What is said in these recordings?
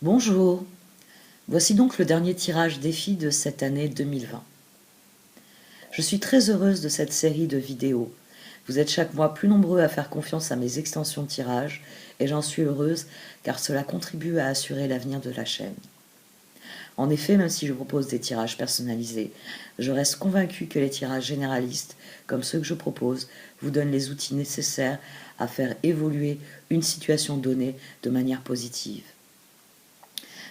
Bonjour, voici donc le dernier tirage défi de cette année 2020. Je suis très heureuse de cette série de vidéos. Vous êtes chaque mois plus nombreux à faire confiance à mes extensions de tirage et j'en suis heureuse car cela contribue à assurer l'avenir de la chaîne. En effet, même si je propose des tirages personnalisés, je reste convaincue que les tirages généralistes, comme ceux que je propose, vous donnent les outils nécessaires à faire évoluer une situation donnée de manière positive.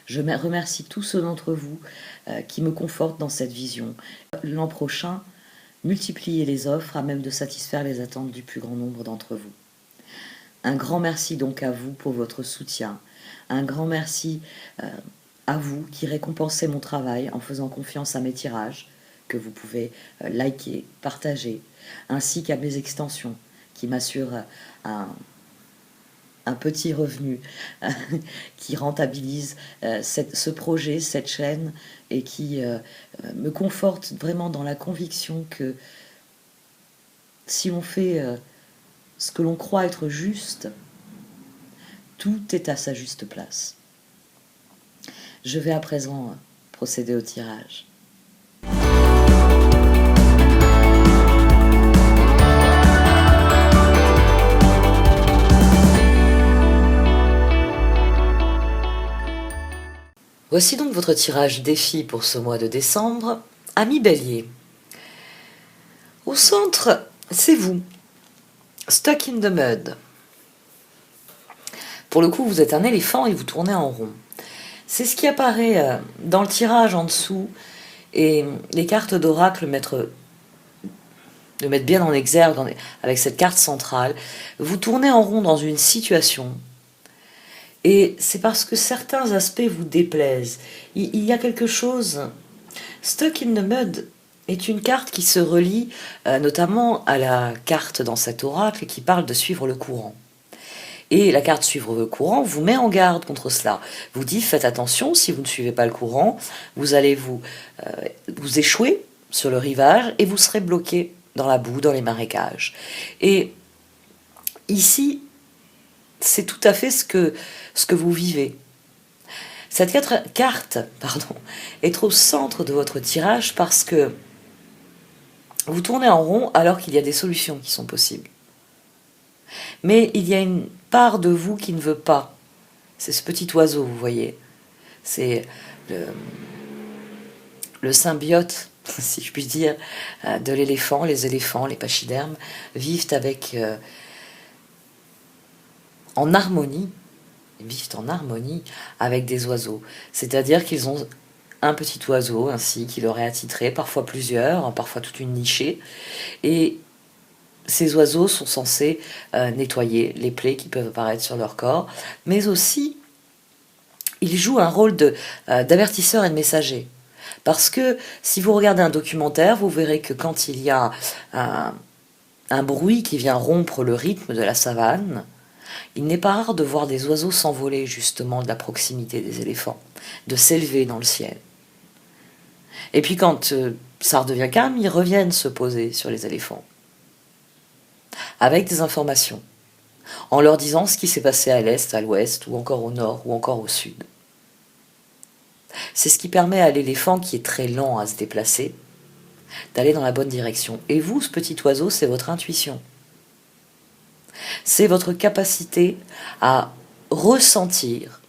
Je remercie tous ceux d'entre vous qui me confortent dans cette vision. L'an prochain, multipliez les offres à même de satisfaire les attentes du plus grand nombre d'entre vous. Un grand merci donc à vous pour votre soutien. Un grand merci à vous qui récompensez mon travail en faisant confiance à mes tirages, que vous pouvez liker, partager, ainsi qu'à mes extensions qui m'assurent un petit revenu qui rentabilise ce projet, cette chaîne, et qui me conforte vraiment dans la conviction que si on fait ce que l'on croit être juste, tout est à sa juste place. Je vais à présent procéder au tirage. Voici donc votre tirage défi pour ce mois de décembre. Ami Bélier, au centre, c'est vous, stuck in the mud. Pour le coup, vous êtes un éléphant et vous tournez en rond. C'est ce qui apparaît dans le tirage en dessous, et les cartes d'oracle le mettent bien en exergue avec cette carte centrale. Vous tournez en rond dans une situation. Et c'est parce que certains aspects vous déplaisent. Il y a quelque chose... Stuck in the Mud est une carte qui se relie notamment à la carte dans cet oracle qui parle de suivre le courant. Et la carte suivre le courant vous met en garde contre cela. Vous dit faites attention, si vous ne suivez pas le courant, vous allez vous échouer sur le rivage et vous serez bloqué dans la boue, dans les marécages. Et ici, c'est tout à fait ce que vous vivez. Cette carte est au centre de votre tirage parce que vous tournez en rond alors qu'il y a des solutions qui sont possibles. Mais il y a une part de vous qui ne veut pas. C'est ce petit oiseau, vous voyez. C'est le symbiote, si je puis dire, de l'éléphant. Les éléphants, les pachydermes, vivent en harmonie avec des oiseaux. C'est-à-dire qu'ils ont un petit oiseau ainsi qui leur est attitré, parfois plusieurs, parfois toute une nichée. Et ces oiseaux sont censés nettoyer les plaies qui peuvent apparaître sur leur corps, mais aussi ils jouent un rôle d'avertisseur et de messager. Parce que si vous regardez un documentaire, vous verrez que quand il y a un bruit qui vient rompre le rythme de la savane, il n'est pas rare de voir des oiseaux s'envoler justement de la proximité des éléphants, de s'élever dans le ciel. Et puis quand ça redevient calme, ils reviennent se poser sur les éléphants, avec des informations, en leur disant ce qui s'est passé à l'est, à l'ouest, ou encore au nord, ou encore au sud. C'est ce qui permet à l'éléphant, qui est très lent à se déplacer, d'aller dans la bonne direction. Et vous, ce petit oiseau, c'est votre intuition. C'est votre capacité à ressentir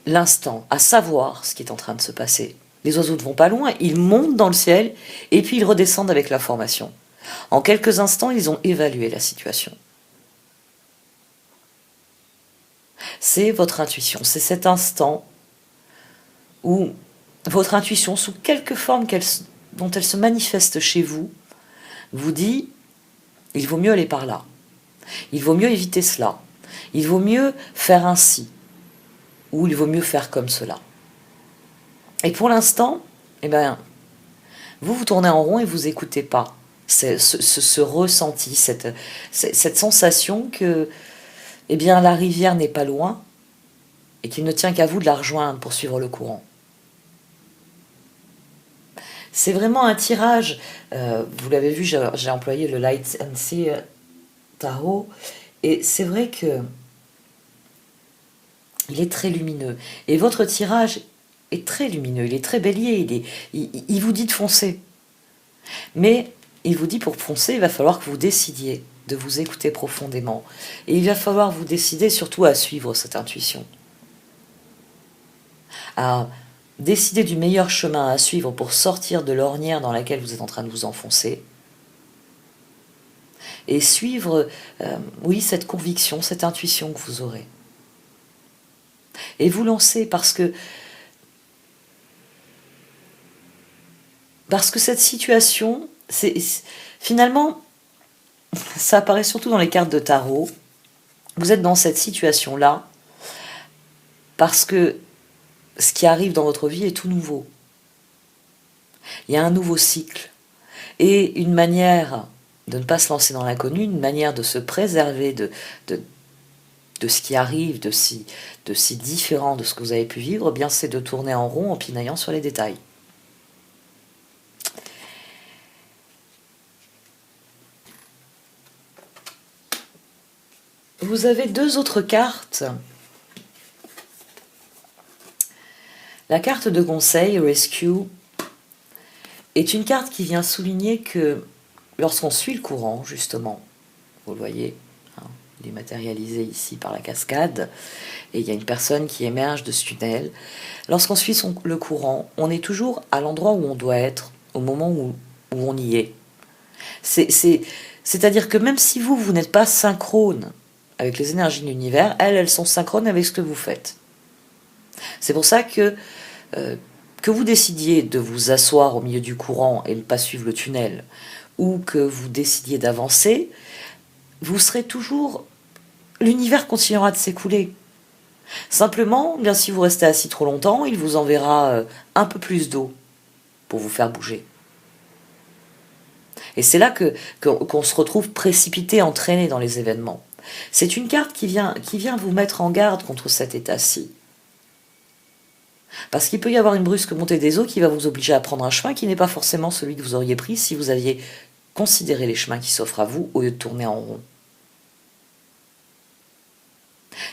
l'instant, à savoir ce qui est en train de se passer. Les oiseaux ne vont pas loin, ils montent dans le ciel et puis ils redescendent avec l'information. En quelques instants, ils ont évalué la situation. C'est votre intuition, c'est cet instant où votre intuition, sous quelque forme dont elle se manifeste chez vous, vous dit « il vaut mieux aller par là, il vaut mieux éviter cela, il vaut mieux faire ainsi, ou il vaut mieux faire comme cela ». Et pour l'instant, vous tournez en rond et vous n'écoutez pas ce ressenti, cette sensation que la rivière n'est pas loin et qu'il ne tient qu'à vous de la rejoindre pour suivre le courant. C'est vraiment un tirage, vous l'avez vu, j'ai employé le Light and Seer Tarot, et c'est vrai que il est très lumineux. Et votre tirage est très lumineux, il est très bélier, il vous dit de foncer. Mais il vous dit pour foncer, il va falloir que vous décidiez de vous écouter profondément. Et il va falloir vous décider surtout à suivre cette intuition. À décider du meilleur chemin à suivre pour sortir de l'ornière dans laquelle vous êtes en train de vous enfoncer. Et suivre, oui, cette conviction, cette intuition que vous aurez. Et vous lancer parce que cette situation, finalement, ça apparaît surtout dans les cartes de tarot. Vous êtes dans cette situation-là parce que ce qui arrive dans votre vie est tout nouveau. Il y a un nouveau cycle. Et une manière de ne pas se lancer dans l'inconnu, une manière de se préserver de ce qui arrive, de si différent de ce que vous avez pu vivre, eh bien c'est de tourner en rond en pinaillant sur les détails. Vous avez deux autres cartes. La carte de conseil, Rescue, est une carte qui vient souligner que lorsqu'on suit le courant, justement, vous le voyez, hein, il est matérialisé ici par la cascade, et il y a une personne qui émerge de ce tunnel. Lorsqu'on suit le courant, on est toujours à l'endroit où on doit être, au moment où on y est. C'est-à-dire que même si vous n'êtes pas synchrone avec les énergies de l'univers, elles sont synchrones avec ce que vous faites. C'est pour ça que vous décidiez de vous asseoir au milieu du courant et ne pas suivre le tunnel, ou que vous décidiez d'avancer, vous serez toujours... L'univers continuera de s'écouler. Simplement, bien si vous restez assis trop longtemps, il vous enverra un peu plus d'eau pour vous faire bouger. Et c'est là qu'on se retrouve précipité, entraîné dans les événements. C'est une carte qui vient vous mettre en garde contre cet état-ci. Parce qu'il peut y avoir une brusque montée des eaux qui va vous obliger à prendre un chemin qui n'est pas forcément celui que vous auriez pris si vous aviez considéré les chemins qui s'offrent à vous au lieu de tourner en rond.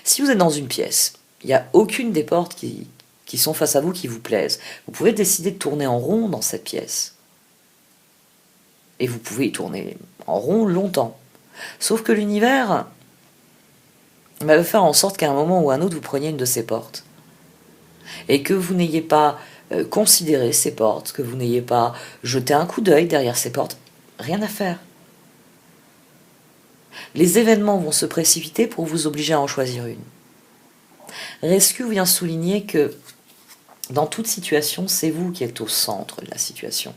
Si vous êtes dans une pièce, il n'y a aucune des portes qui sont face à vous qui vous plaisent. Vous pouvez décider de tourner en rond dans cette pièce. Et vous pouvez y tourner en rond longtemps. Sauf que l'univers va faire en sorte qu'à un moment ou à un autre, vous preniez une de ces portes. Et que vous n'ayez pas considéré ces portes, que vous n'ayez pas jeté un coup d'œil derrière ces portes. Rien à faire. Les événements vont se précipiter pour vous obliger à en choisir une. Rescue vient souligner que dans toute situation, c'est vous qui êtes au centre de la situation.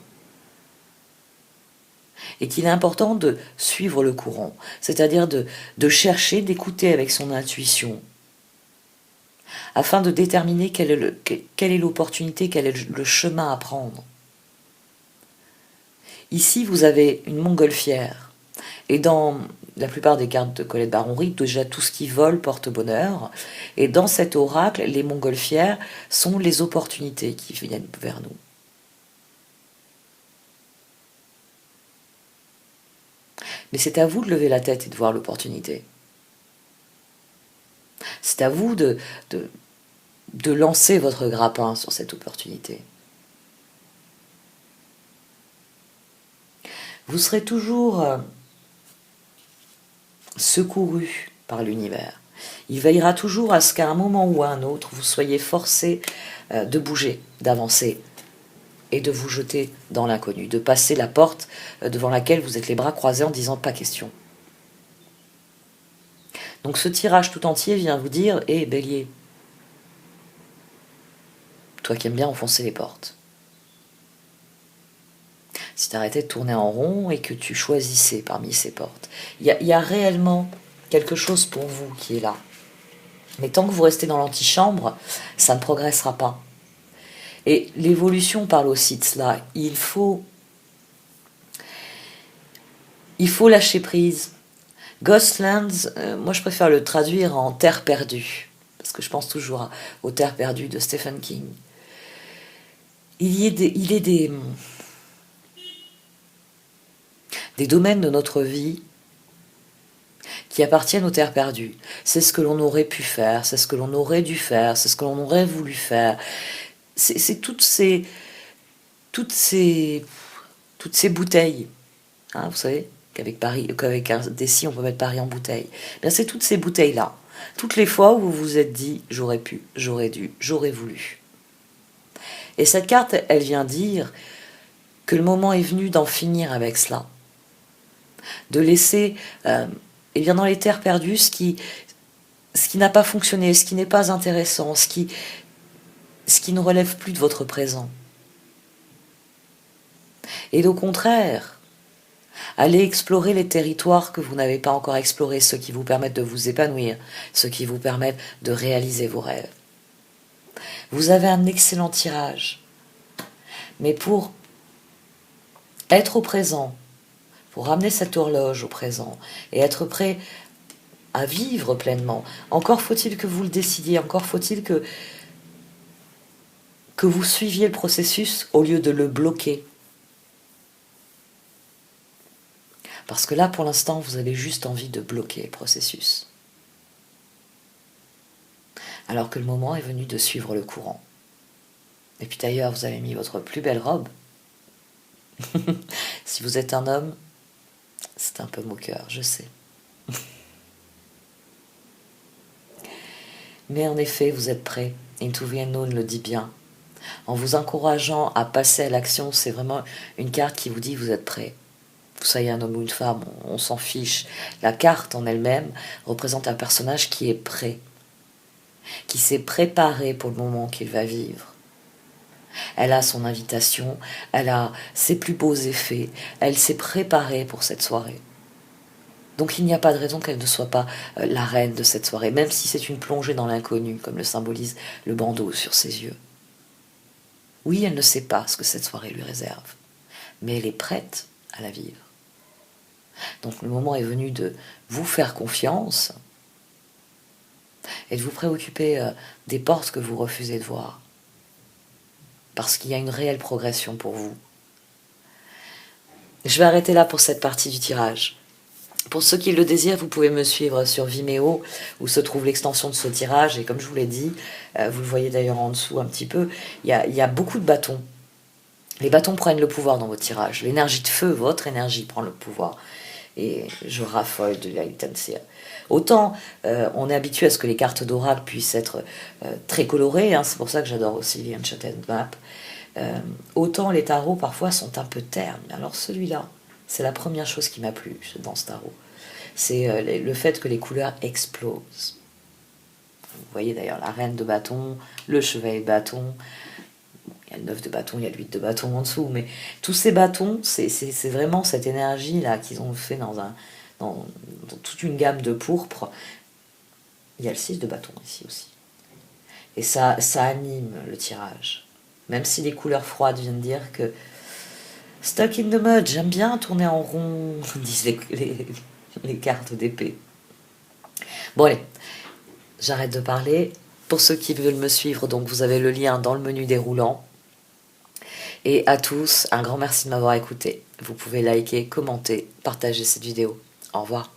Et qu'il est important de suivre le courant, c'est-à-dire de chercher, d'écouter avec son intuition, afin de déterminer quelle est l'opportunité, quel est le chemin à prendre. Ici, vous avez une montgolfière. Et dans la plupart des cartes de Colette Baron-Ritt, déjà tout ce qui vole porte bonheur. Et dans cet oracle, les montgolfières sont les opportunités qui viennent vers nous. Mais c'est à vous de lever la tête et de voir l'opportunité. C'est à vous de lancer votre grappin sur cette opportunité. Vous serez toujours secouru par l'univers. Il veillera toujours à ce qu'à un moment ou à un autre, vous soyez forcé de bouger, d'avancer et de vous jeter dans l'inconnu, de passer la porte devant laquelle vous êtes les bras croisés en disant « pas question ». Donc ce tirage tout entier vient vous dire « hé bélier, toi qui aimes bien enfoncer les portes, si tu arrêtais de tourner en rond et que tu choisissais parmi ces portes, il y a réellement quelque chose pour vous qui est là. Mais tant que vous restez dans l'antichambre, ça ne progressera pas. » Et l'évolution parle aussi de cela. Il faut lâcher prise. Ghostlands, moi je préfère le traduire en terre perdue, parce que je pense toujours aux terres perdues de Stephen King. Il est des domaines de notre vie qui appartiennent aux terres perdues. C'est ce que l'on aurait pu faire, c'est ce que l'on aurait dû faire, c'est ce que l'on aurait voulu faire. C'est toutes ces bouteilles, hein, vous savez, qu'avec un décis, on peut mettre Paris en bouteille. Bien, c'est toutes ces bouteilles-là. Toutes les fois où vous vous êtes dit « j'aurais pu, j'aurais dû, j'aurais voulu ». Et cette carte, elle vient dire que le moment est venu d'en finir avec cela. De laisser, et bien dans les terres perdues, ce qui n'a pas fonctionné, ce qui n'est pas intéressant, ce qui ne relève plus de votre présent. Et au contraire, allez explorer les territoires que vous n'avez pas encore explorés, ceux qui vous permettent de vous épanouir, ceux qui vous permettent de réaliser vos rêves. Vous avez un excellent tirage, mais pour être au présent, pour ramener cette horloge au présent et être prêt à vivre pleinement, encore faut-il que vous le décidiez, encore faut-il que vous suiviez le processus au lieu de le bloquer. Parce que là, pour l'instant, vous avez juste envie de bloquer le processus. Alors que le moment est venu de suivre le courant. Et puis d'ailleurs, vous avez mis votre plus belle robe. Si vous êtes un homme, c'est un peu moqueur, je sais. Mais en effet, vous êtes prêt. Into the Unknown le dit bien. En vous encourageant à passer à l'action, c'est vraiment une carte qui vous dit vous êtes prêt. Vous soyez un homme ou une femme, on s'en fiche. La carte en elle-même représente un personnage qui est prêt, qui s'est préparé pour le moment qu'il va vivre. Elle a son invitation, elle a ses plus beaux effets, elle s'est préparée pour cette soirée. Donc il n'y a pas de raison qu'elle ne soit pas la reine de cette soirée, même si c'est une plongée dans l'inconnu, comme le symbolise le bandeau sur ses yeux. Oui, elle ne sait pas ce que cette soirée lui réserve, mais elle est prête à la vivre. Donc le moment est venu de vous faire confiance et de vous préoccuper des portes que vous refusez de voir. Parce qu'il y a une réelle progression pour vous. Je vais arrêter là pour cette partie du tirage. Pour ceux qui le désirent, vous pouvez me suivre sur Vimeo, où se trouve l'extension de ce tirage. Et comme je vous l'ai dit, vous le voyez d'ailleurs en dessous un petit peu, il y a beaucoup de bâtons. Les bâtons prennent le pouvoir dans votre tirage. L'énergie de feu, votre énergie, prend le pouvoir. Et je raffole de la Litancia. Autant on est habitué à ce que les cartes d'oracle puissent être très colorées, hein, c'est pour ça que j'adore aussi les Enchanted Map, autant les tarots parfois sont un peu ternes. Alors celui-là, c'est la première chose qui m'a plu dans ce tarot. C'est le fait que les couleurs explosent. Vous voyez d'ailleurs la reine de bâton, le chevalier de bâton, il y a le 9 de bâton, il y a le 8 de bâton en dessous, mais tous ces bâtons, c'est vraiment cette énergie-là qu'ils ont fait dans toute une gamme de pourpre. Il y a le 6 de bâton ici aussi. Et ça anime le tirage. Même si les couleurs froides viennent dire que stuck in the mud, j'aime bien tourner en rond, disent les cartes d'épée. Bon allez, j'arrête de parler. Pour ceux qui veulent me suivre, donc vous avez le lien dans le menu déroulant. Et à tous, un grand merci de m'avoir écouté. Vous pouvez liker, commenter, partager cette vidéo. Au revoir.